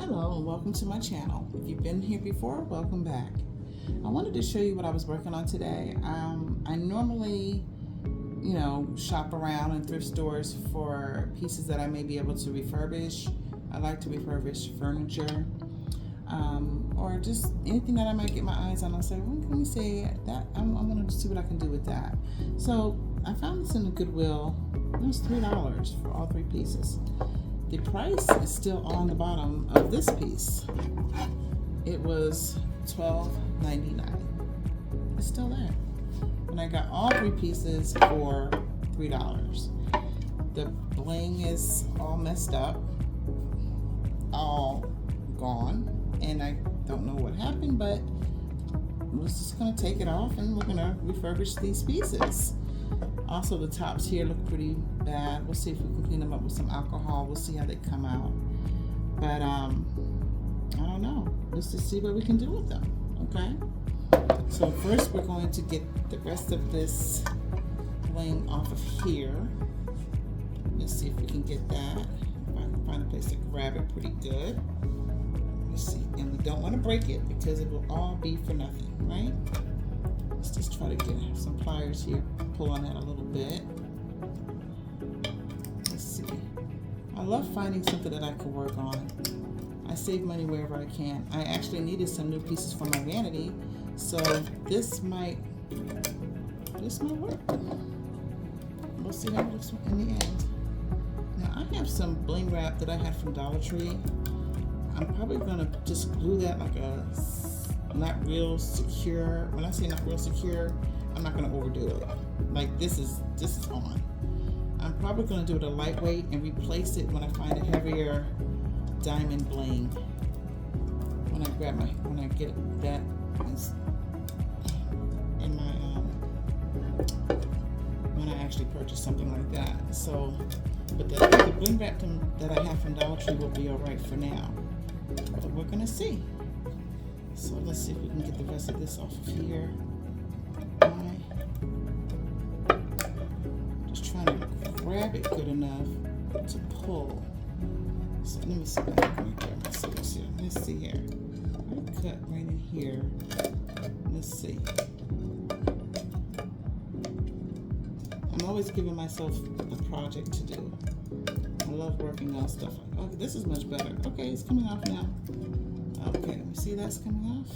Hello and welcome to my channel. If you've been here before, welcome back. I wanted to show you what I was working on today. I normally, shop around in thrift stores for pieces that I may be able to refurbish. I like to refurbish furniture or just anything that I might get my eyes on. I'll say, well, let me see that. I want to see what I can do with that. So I found this in the Goodwill. It was $3 for all three pieces. The price is still on the bottom of this piece. It was $12.99. It's still there. And I got all three pieces for $3. The bling is all messed up, all gone, and I don't know what happened, but I'm just gonna take it off and we're gonna refurbish these pieces. Also, the tops here look pretty bad. We'll see if we can clean them up with some alcohol. We'll see how they come out. But I don't know. Let's just see what we can do with them. Okay. So first, we're going to get the rest of this bling off of here. Let's see if we can get that. If I can find a place to grab it pretty good. Let's see. And we don't want to break it because it will all be for nothing, right? Let's just try to get some pliers here, pull on that a little bit. Let's see. I love finding something that I can work on. I save money wherever I can. I actually needed some new pieces for my vanity, so this might work. We'll see how it looks in the end. Now I have some bling wrap that I had from Dollar Tree. I'm probably gonna just glue that like a not real secure. When I say not real secure, I'm not going to overdo it. Like this is on. I'm probably going to do it a lightweight and replace it when I find a heavier diamond bling. When I get that in my when I actually purchase something like that. So, but the bling wrap that I have from Dollar Tree will be all right for now. But we're going to see. So let's see if we can get the rest of this off of here. Just trying to grab it good enough to pull. So let me see if I can grab my scissors here. Let's see here. I cut right in here. Let's see. I'm always giving myself a project to do. I love working on stuff. Oh, this is much better. Okay, it's coming off now. Okay, let me see that's coming off.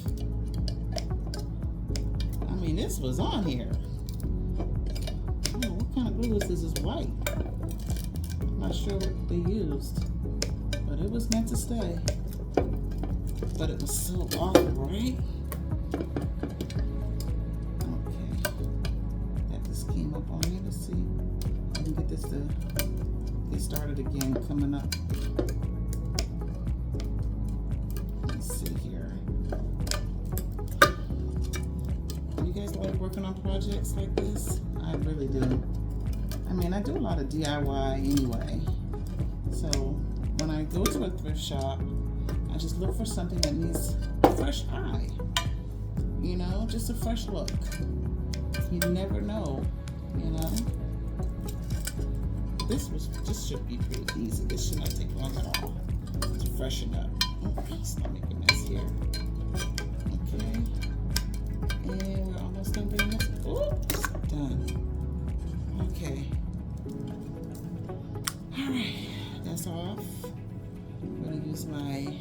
I mean, this was on here. Oh, what kind of glue is this? Is white. I'm not sure what they used, but it was meant to stay. But it was so awful, right? Okay, that just came up on me. Let's see. I can get this to get started again coming up. Working on projects like this? I really do. I mean, I do a lot of DIY anyway. So when I go to a thrift shop, I just look for something that needs a fresh eye. Just a fresh look. You never know, This should be pretty easy. This should not take long at all to freshen up. Oh, let's not make a mess here. Okay. And we're almost done doing this. Oops, done. Okay. Alright, that's off. I'm going to use my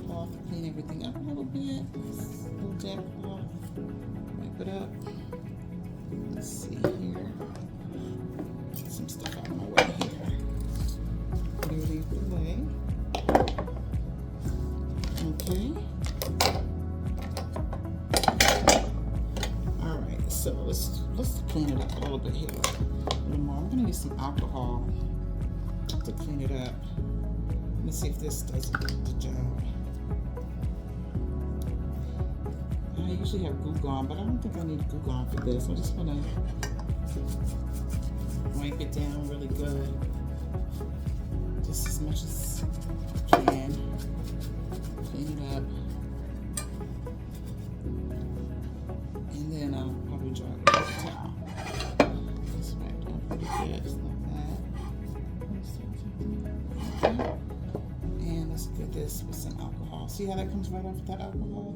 cloth to clean everything up a little bit. A little damp cloth. Wipe it up. Let's see here. Get some stuff out of my way here. Leave the way. Okay. So let's clean it up a little bit here. A little more. I'm gonna use some alcohol to clean it up. Let's see if this does the job. I usually have Goo Gone, but I don't think I need Goo Gone for this. I just wanna wipe it down really good. Just as much as I can. Clean it up. And then I'll probably dry it with a towel. Let's wipe down pretty good, just like that. Okay. And let's go at this with some alcohol. See how that comes right off with that alcohol?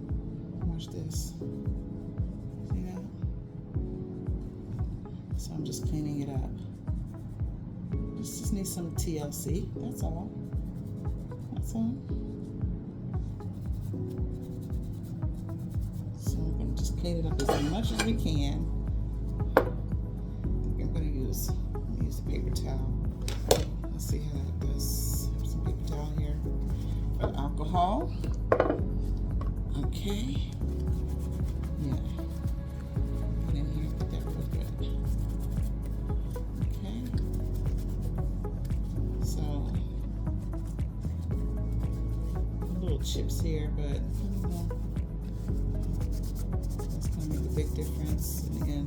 Watch this. See that? So I'm just cleaning it up. This just needs some TLC, that's all. That's all. So we're going to just clean it up as much as we can. I think I'm going to use the paper towel. Let's see how that does. Have some paper towel here for the alcohol. Okay. Yeah. Get in here, get that real good. Okay. So, little chips here, but I don't know. That's going to make a big difference. And again,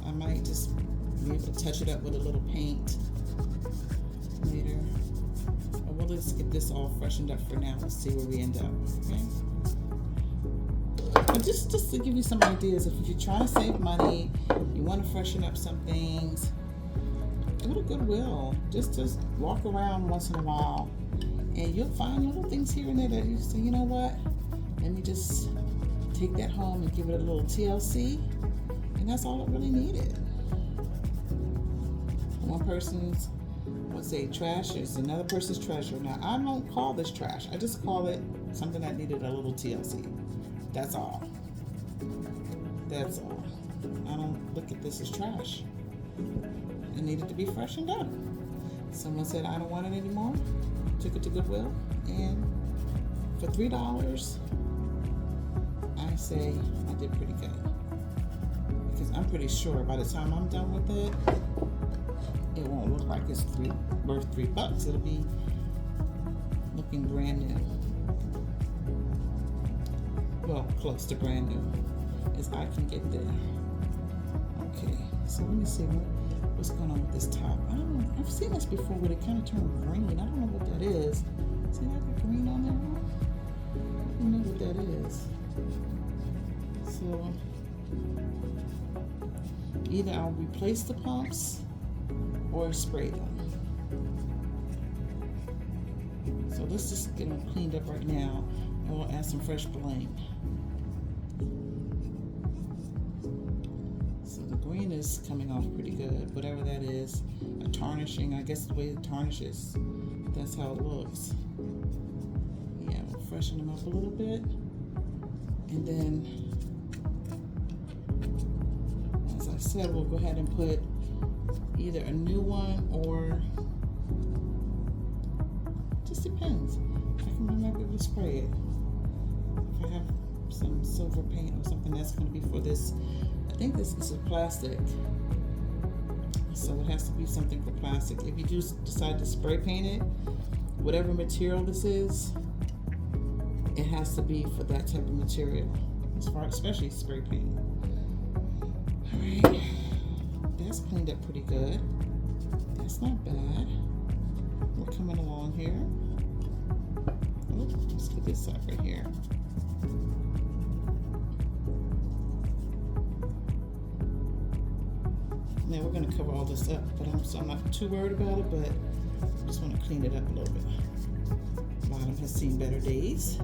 I might just be able to touch it up with a little paint later. But we'll just get this all freshened up for now. Let's see where we end up. Okay. But just to give you some ideas, if you're trying to save money, you want to freshen up some things, go to Goodwill. Just walk around once in a while, and you'll find little things here and there that you say, you know what? Let me just take that home and give it a little TLC, and that's all it really needed. One person's, let's say, trash is another person's treasure. Now, I don't call this trash. I just call it something that needed a little TLC. That's all. That's all. I don't look at this as trash. It needed to be freshened up. Someone said, I don't want it anymore. Took it to Goodwill, and for $3, I say I did pretty good. Because I'm pretty sure by the time I'm done with it, it won't look like it's worth $3. It'll be looking brand new. Well, close to brand new as I can get there. Okay, so let me see what's going on with this top. I don't know. I've seen this before, but it kind of turned green. I don't know what that is. See that green on there? I don't know what that is. So either I'll replace the pumps or spray them. So let's just get them cleaned up right now, and we'll add some fresh bling. So the green is coming off pretty good, whatever that is. A tarnishing, I guess the way it tarnishes, that's how it looks. Yeah, we'll freshen them up a little bit, and then, as I said, we'll go ahead and put either a new one or just depends. I can remember to spray it. If I have some silver paint or something that's going to be for this, I think this is a plastic, so it has to be something for plastic. If you do decide to spray paint it, whatever material this is, it has to be for that type of material, especially spray paint. All right. That's cleaned up pretty good. That's not bad. We're coming along here. Oh, let's get this up right here. Now we're going to cover all this up, but I'm not too worried about it, but I just want to clean it up a little bit. Bottom has seen better days.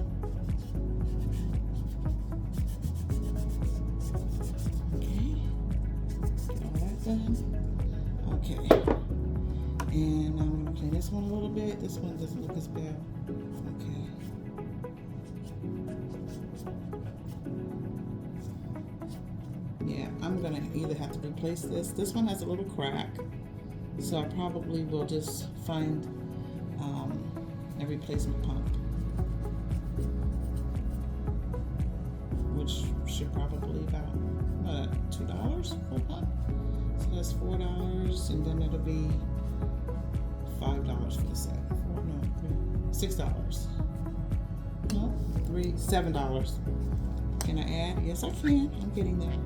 Okay, and I'm going to clean this one a little bit. This one doesn't look as bad. Okay. Yeah, I'm going to either have to replace this. This one has a little crack, so I probably will just find a replacement pump, which should probably about $2 for a pump. So that's $4, and then it'll be $5 for the set. $6. No, $7. Can I add? Yes, I can. I'm getting there.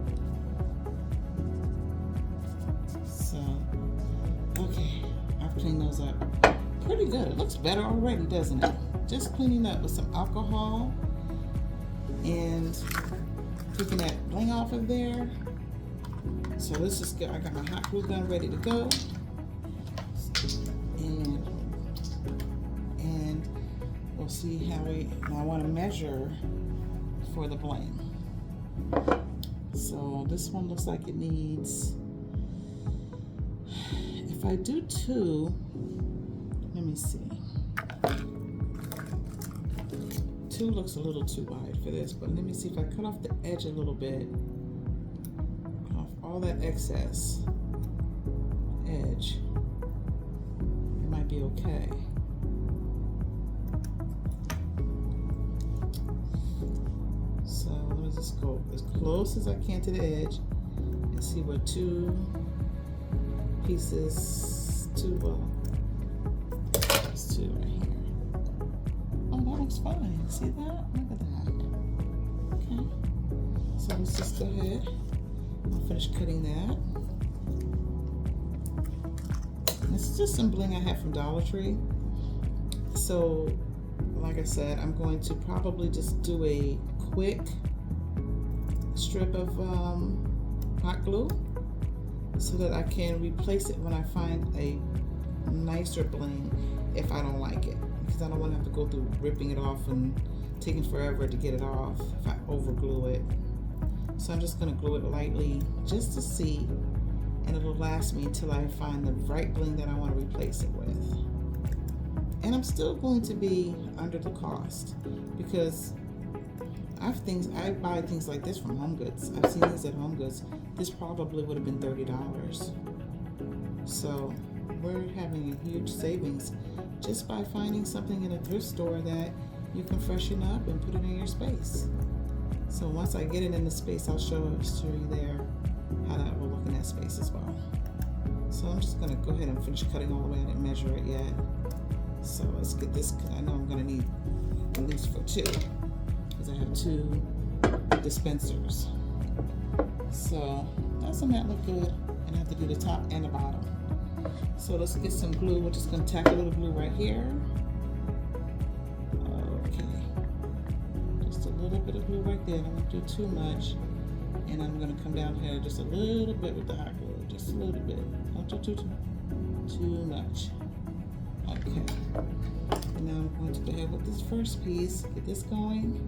So, okay, I've cleaned those up pretty good. It looks better already, doesn't it? Just cleaning up with some alcohol and taking that bling off of there. So this is good. I got my hot glue gun ready to go. And we'll see how I want to measure for the bling. So this one looks like it needs, if I do 2, let me see. 2 looks a little too wide for this, but let me see if I cut off the edge a little bit, off all that excess edge, it might be okay. So let me just go as close as I can to the edge and see where 2 pieces, 2, well, there's 2 right here. Oh, that looks fine. See that? Look at that. Okay. So let's just go ahead. I'll finish cutting that. This is just some bling I have from Dollar Tree. So, like I said, I'm going to probably just do a quick strip of hot glue so that I can replace it when I find a nicer bling if I don't like it, because I don't want to have to go through ripping it off and taking forever to get it off if I over glue it. So I'm just going to glue it lightly just to see, and it'll last me until I find the right bling that I want to replace it with. And I'm still going to be under the cost because I buy things like this from Home Goods. I've seen these at Home Goods. This probably would have been $30. So we're having a huge savings just by finding something in a thrift store that you can freshen up and put it in your space. So once I get it in the space, I'll show you there how that will look in that space as well. So I'm just going to go ahead and finish cutting all the way. I didn't measure it yet. So let's get this. I know I'm going to need at least for 2 because I have 2 dispensers. So doesn't that look good? And I have to do the top and the bottom. So let's get some glue. We're just going to tack a little glue right here. Okay. Just a little bit of glue right there. I don't want to do too much. And I'm going to come down here just a little bit with the hot glue. Just a little bit. Don't do too much. Okay. And now I'm going to go ahead with this first piece. Get this going.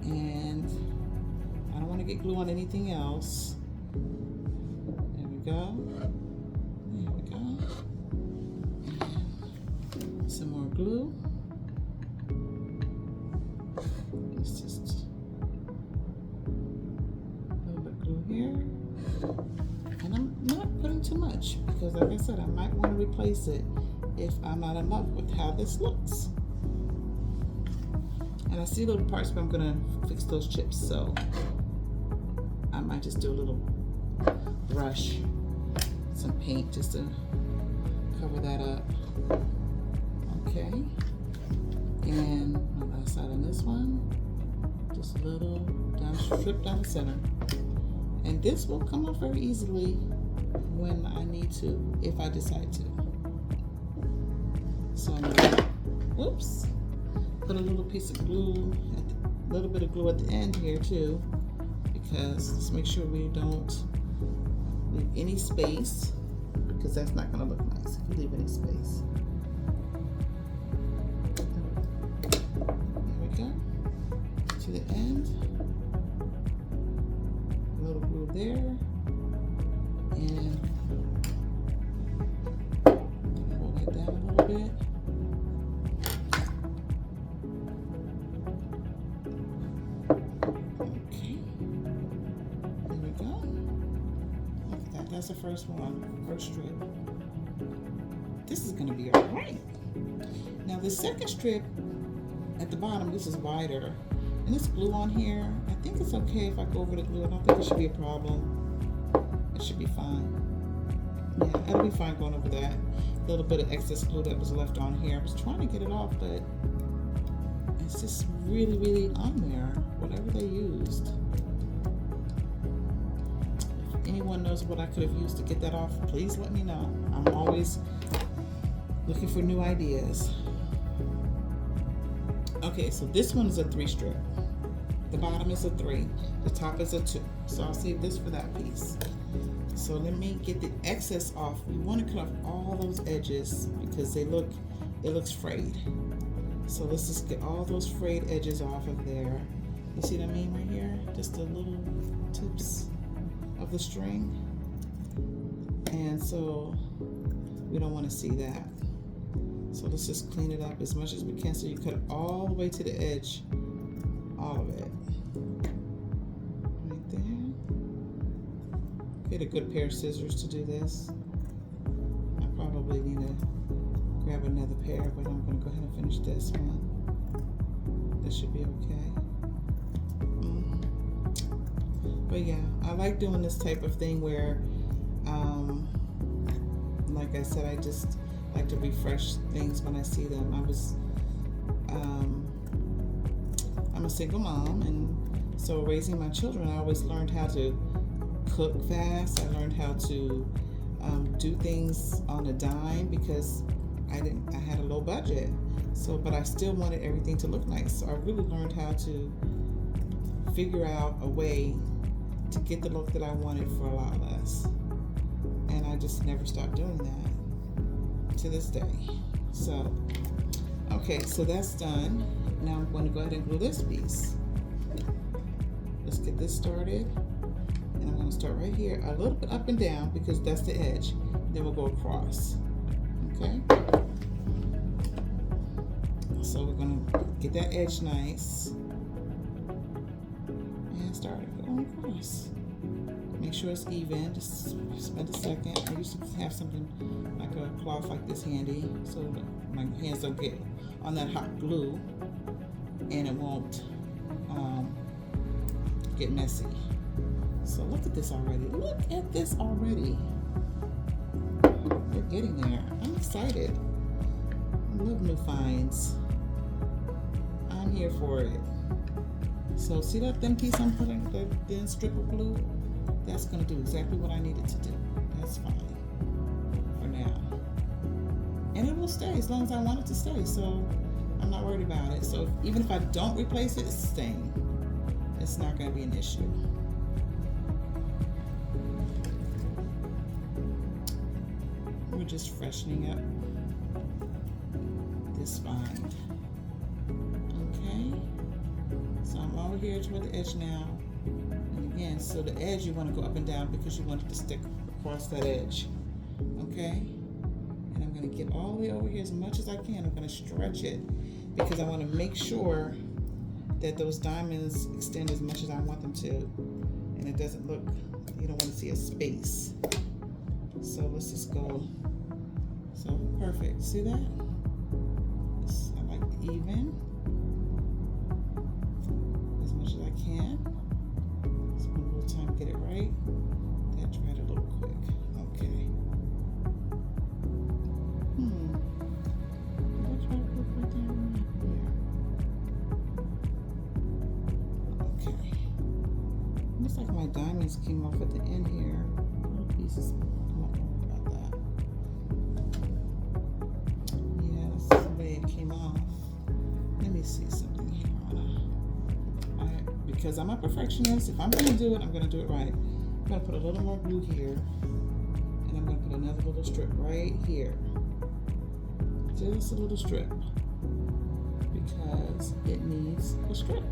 And I don't want to get glue on anything else. There we go. There we go. Some more glue. It's just a little bit of glue here. And I'm not putting too much because, like I said, I might want to replace it if I'm not in love with how this looks. And I see little parts, but I'm going to fix those chips. So I might just do a little brush, some paint just to cover that up. Okay. And my last side on this one, just a little strip down the center. And this will come off very easily when I need to, if I decide to. So I'm gonna, whoops, put a little piece of glue, a little bit of glue at the end here too, because let's make sure we don't leave any space, because that's not gonna look nice if you leave any space. There we go, to the end, a little glue there, and hold that down a little bit. That's the first one, first strip. This is gonna be all right. Now the second strip at the bottom, this is wider, and this glue on here, I think it's okay if I go over the glue. I don't think it should be a problem. It should be fine. Yeah, it'll be fine going over that. A little bit of excess glue that was left on here. I was trying to get it off, but it's just really, really on there, whatever they used. Anyone knows what I could have used to get that off, please let me know. I'm always looking for new ideas. Okay, so this one is a 3 strip. The bottom is a 3, the top is a 2. So I'll save this for that piece. So let me get the excess off. We want to cut off all those edges because it looks frayed. So let's just get all those frayed edges off of there. You see what I mean right here? Just the little tips of the string. And so we don't want to see that. So let's just clean it up as much as we can so you cut it all the way to the edge. All of it. Right there. Get a good pair of scissors to do this. I probably need to grab another pair, but I'm going to go ahead and finish this one. This should be okay. But yeah, I like doing this type of thing where, like I said, I just like to refresh things when I see them. I'm a single mom, and so raising my children, I always learned how to cook fast. I learned how to do things on a dime because I had a low budget. So, but I still wanted everything to look nice. So I really learned how to figure out a way to get the look that I wanted for a lot less. And I just never stopped doing that to this day. So, okay, so that's done. Now I'm going to go ahead and glue this piece. Let's get this started. And I'm going to start right here, a little bit up and down because that's the edge. Then we'll go across. Okay? So we're going to get that edge nice. And start going across. Make sure it's even. Just spend a second. I used to have something like a cloth like this handy so that my hands don't get on that hot glue and it won't get messy. So look at this already. Look at this already. We're getting there. I'm excited. I love new finds. I'm here for it. So see that thin piece I'm putting, the thin strip of glue? That's going to do exactly what I needed to do. That's fine for now. And it will stay as long as I want it to stay. So I'm not worried about it. So even if I don't replace it, it's staying. It's not going to be an issue. We're just freshening up this bind. Okay. So I'm over here toward the edge now. And again, so the edge you want to go up and down because you want it to stick across that edge. Okay? And I'm going to get all the way over here as much as I can. I'm going to stretch it because I want to make sure that those diamonds extend as much as I want them to. And it doesn't look, you don't want to see a space. So let's just go. So perfect. See that? I like even. As much as I can. Spend a little time to get it right. That dried a little quick. Okay. Did I try to put right there? Yeah. Okay. Looks like my diamonds came off at the end here. Little pieces. I'm not worried about that. Yeah, that's the way it came off. Let me see something here. Because I'm a perfectionist, if I'm going to do it, I'm going to do it right. I'm going to put a little more glue here, and I'm going to put another little strip right here. Just a little strip, because it needs a strip.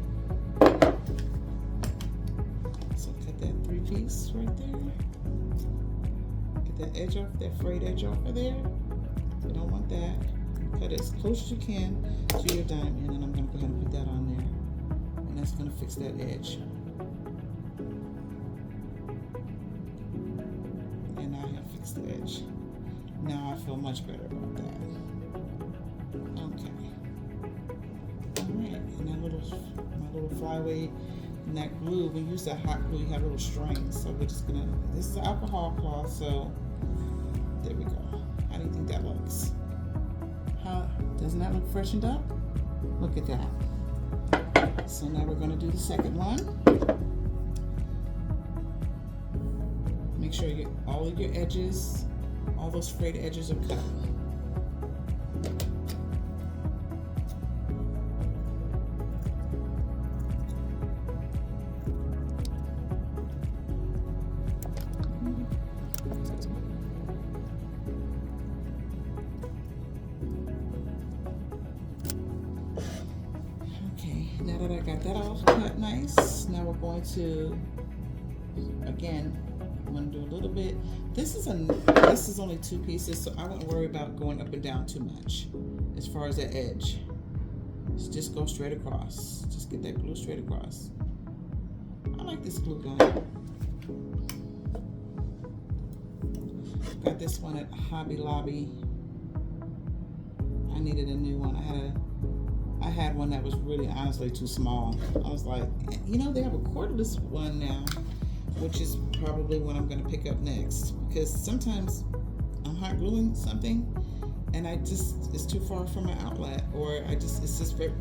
So cut that 3-piece right there. Get that edge off, that frayed edge off of there. You don't want that. Cut it as close as you can to your diamond, and I'm going to go ahead and put that on there. And that's going to fix that edge. And I have fixed the edge. Now I feel much better about that. Okay. Alright, and that my little flyway and that glue, when you use that hot glue, you have little strings. So we're just going to, this is an alcohol cloth, so there we go. How do you think that looks? Doesn't that look freshened up? Look at that. So now we're going to do the second one. Make sure all of your edges, all those frayed edges are cut. now that I got that all cut nice, now we're going to, again, I'm going to do a little bit. This is only 2 pieces, so I won't worry about going up and down too much as far as the edge. Just go straight across. Just get that glue straight across. I like this glue gun. Got this one at Hobby Lobby. I needed a new one. I had one that was really honestly too small. I was like, you know, they have a cordless one now, which is probably what I'm going to pick up next, because sometimes I'm hot gluing something and it's too far from my outlet, or it's just very,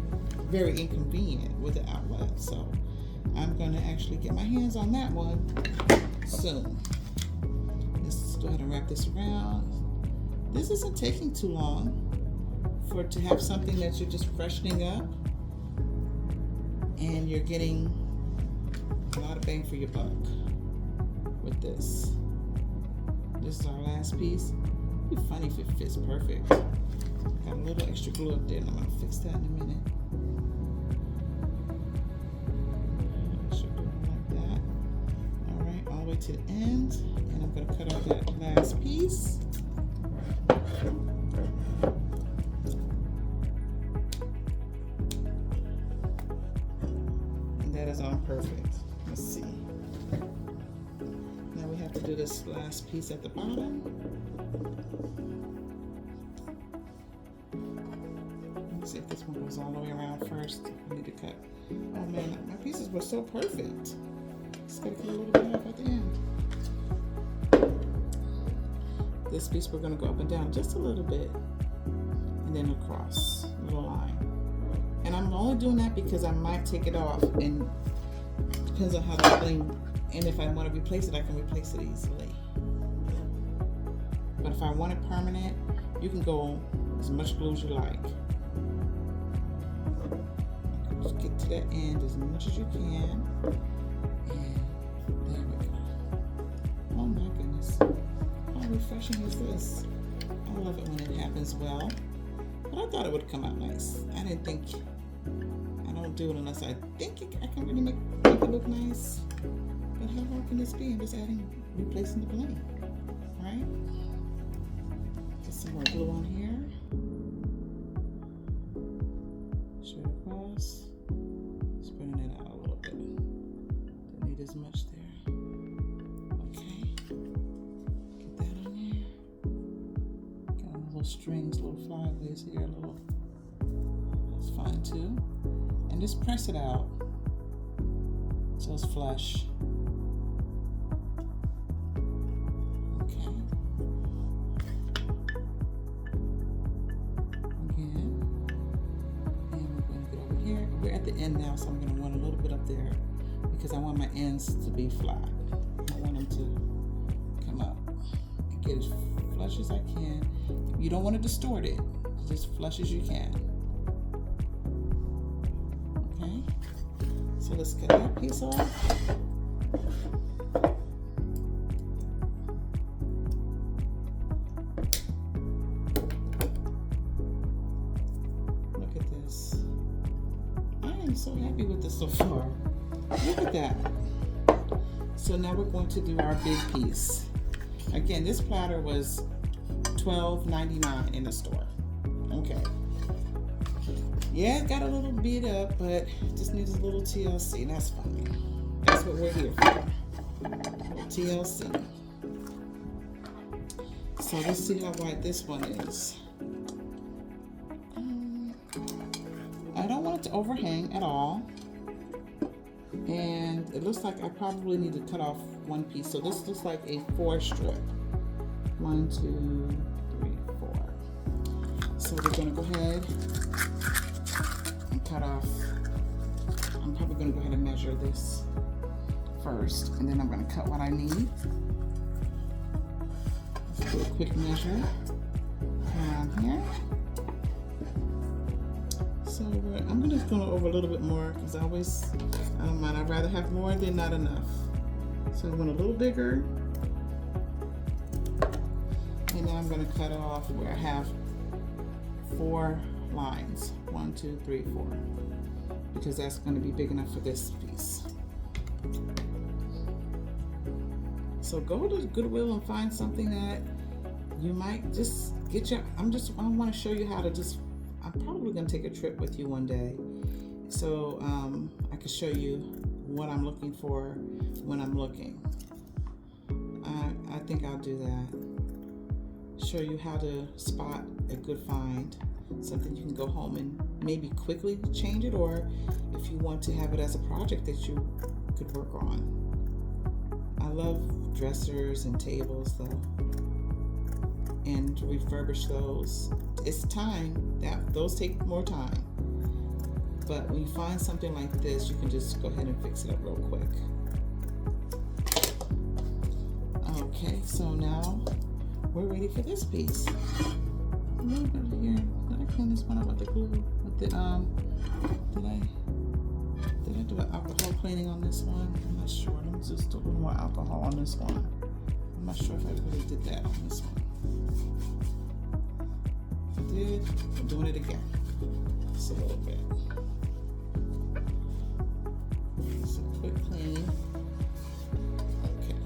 very inconvenient with the outlet. So I'm going to actually get my hands on that one soon. Let's go ahead and wrap this around. This isn't taking too long to have something that you're just freshening up, and you're getting a lot of bang for your buck with this. This is our last piece. It'd be funny if it fits perfect. Got a little extra glue up there, and I'm gonna fix that in a minute. Extra glue like that. All right, all the way to the end, and I'm gonna cut off that last piece. That is on perfect. Let's see. Now we have to do this last piece at the bottom. Let's see if this one goes all the way around first. I need to cut. Oh man, my pieces were so perfect. Just gotta cut a little bit off at the end. This piece we're gonna go up and down just a little bit, and then across, little line. And I'm only doing that because I might take it off, and depends on how the bling, and if I want to replace it, I can replace it easily. But if I want it permanent, you can go as much glue as you like. Just get to that end as much as you can. And there we go. Oh my goodness. How refreshing is this? I love it when it happens well. But I thought it would come out nice. I didn't think, I don't do it unless I think I can really make it look nice. But how hard can this be? I'm just replacing the bling, right? Get some more glue on here. Straight across. Spreading it out a little bit. Don't need as much there. Okay. Get that on there. Got little strings, little flyaways here, that's fine too. And just press it out so it's flush. Okay. Again. And we're going to get over here. We're at the end now, so I'm going to want a little bit up there because I want my ends to be flat. I want them to come up and get as flush as I can. You don't want to distort it, just flush as you can. Okay, so let's cut that piece off. Look at this. I am so happy with this so far. Look at that. So now we're going to do our big piece. Again, this platter was $12.99 in the store. Okay. Yeah, it got a little beat up, but it just needs a little TLC, and that's fine. That's what we're here for. TLC. So let's see how white this one is. I don't want it to overhang at all. And it looks like I probably need to cut off one piece. So this looks like a 4 strip. 1, 2, 3, 4. So we're gonna go ahead and cut off. I'm probably gonna go ahead and measure this first, and then I'm gonna cut what I need. Let's do a quick measure around here. So I'm just going over a little bit more because I don't mind. I'd rather have more than not enough. So I want a little bigger. And then I'm going to cut off where I have 4 lines. 1, 2, 3, 4. because that's going to be big enough for this piece. So go to Goodwill and find something that you might just get your, I want to show you how to just, I'm probably going to take a trip with you one day. So I can show you what I'm looking for when I'm looking. I think I'll do that. Show you how to spot a good find, something you can go home and maybe quickly change it, or if you want to have it as a project that you could work on. I love dressers and tables though, and to refurbish those. It's time, those take more time. But when you find something like this, you can just go ahead and fix it up real quick. Okay, so now we're ready for this piece. A little bit here. Did I clean this one up with the glue? With the, did I do an alcohol cleaning on this one? I'm not sure. Let me just do a little more alcohol on this one. I'm not sure if I really did that on this one. If I did, I'm doing it again. Just a little bit. Just a quick clean. Okay.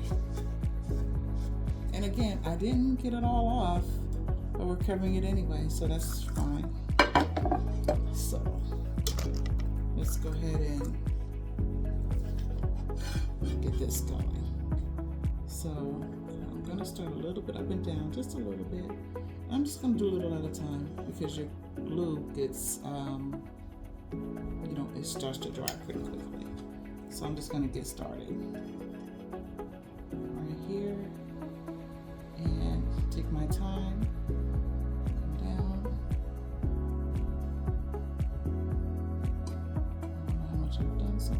And again, I didn't get it all off, but we're covering it anyway, so that's fine. So let's go ahead and get this going. So I'm gonna start a little bit up and down, just a little bit. I'm just gonna do a little at a time because your glue gets, it starts to dry pretty quickly. So I'm just gonna get started right here and take my time. Down. I don't know how much I've done so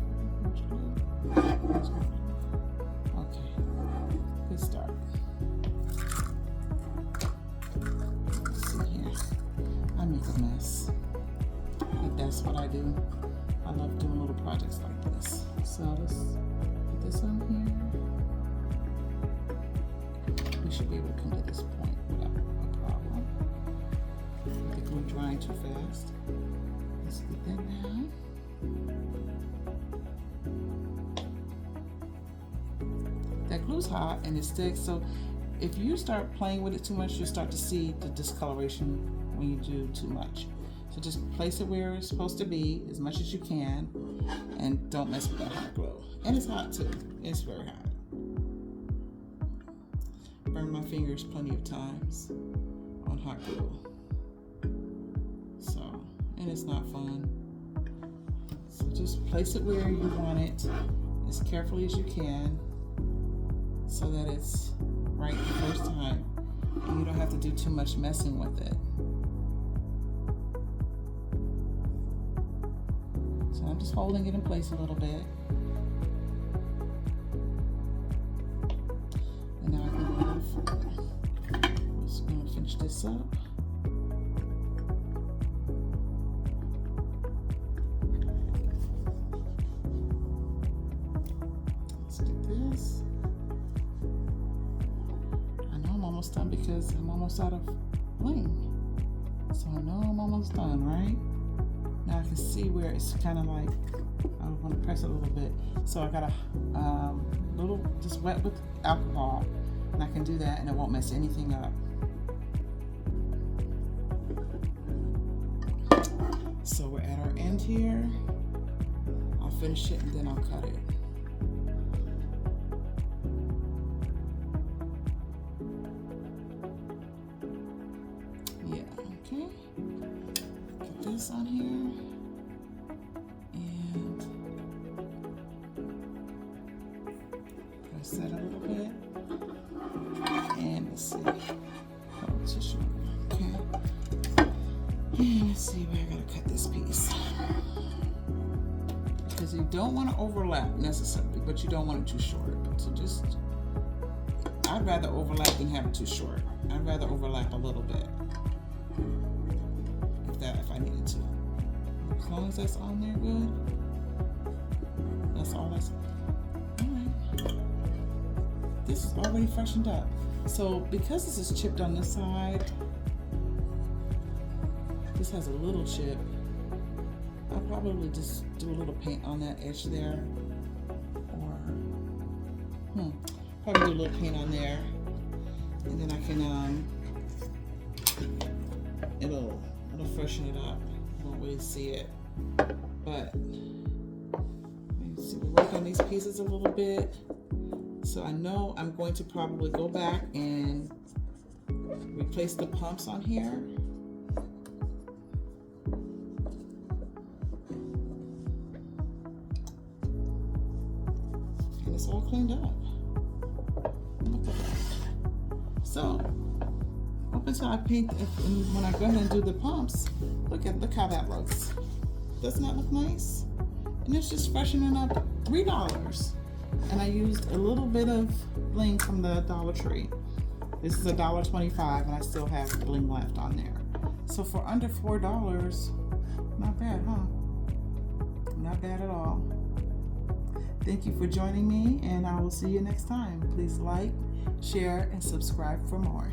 far. Okay, good start. Let's see here. I make a mess. But that's what I do. I love doing little projects like this. So let's put this on here. We should be able to come to this point without a problem. I think we're drying too fast. Let's get that down. That glue's hot and it sticks, so if you start playing with it too much, you'll start to see the discoloration when you do too much. So just place it where it's supposed to be as much as you can, and don't mess with that hot glue. And it's hot too. It's very hot. Burned my fingers plenty of times on hot glue. So, and it's not fun. So just place it where you want it as carefully as you can so that it's right the first time. And you don't have to do too much messing with it. So I'm just holding it in place a little bit. And now I can go a little further. I'm just going to finish this up. Let's get this. I know I'm almost done because I'm almost out of bling. So I know I'm almost done, right? Now I can see where it's kind of like, I want to press it a little bit. So I got a little, just wet with alcohol, and I can do that and it won't mess anything up. So we're at our end here. I'll finish it and then I'll cut it. Yeah, okay. Get this on here. And press that a little bit. And let's see. Oh, tissue. Okay. And let's see where I gotta cut this piece. Because you don't want to overlap necessarily, but you don't want it too short. So just, I'd rather overlap than have it too short. I'd rather overlap a little bit. If I needed to. As long as that's on there good. That's all that's. Alright. This is already freshened up. So because this is chipped on this side, this has a little chip. I'll probably just do a little paint on that edge there, or probably do a little paint on there, and then I can it'll freshen it up. You won't really see it, but see, we'll work on these pieces a little bit. So I know I'm going to probably go back and replace the pumps on here. And it's all cleaned up. Look at that. So up until I paint, and when I go ahead and do the pumps, look how that looks. Doesn't that look nice? And it's just freshening up $3. And I used a little bit of bling from the Dollar Tree. This is $1.25, and I still have bling left on there. So for under $4, not bad, huh? Not bad at all. Thank you for joining me, and I will see you next time. Please like, share, and subscribe for more.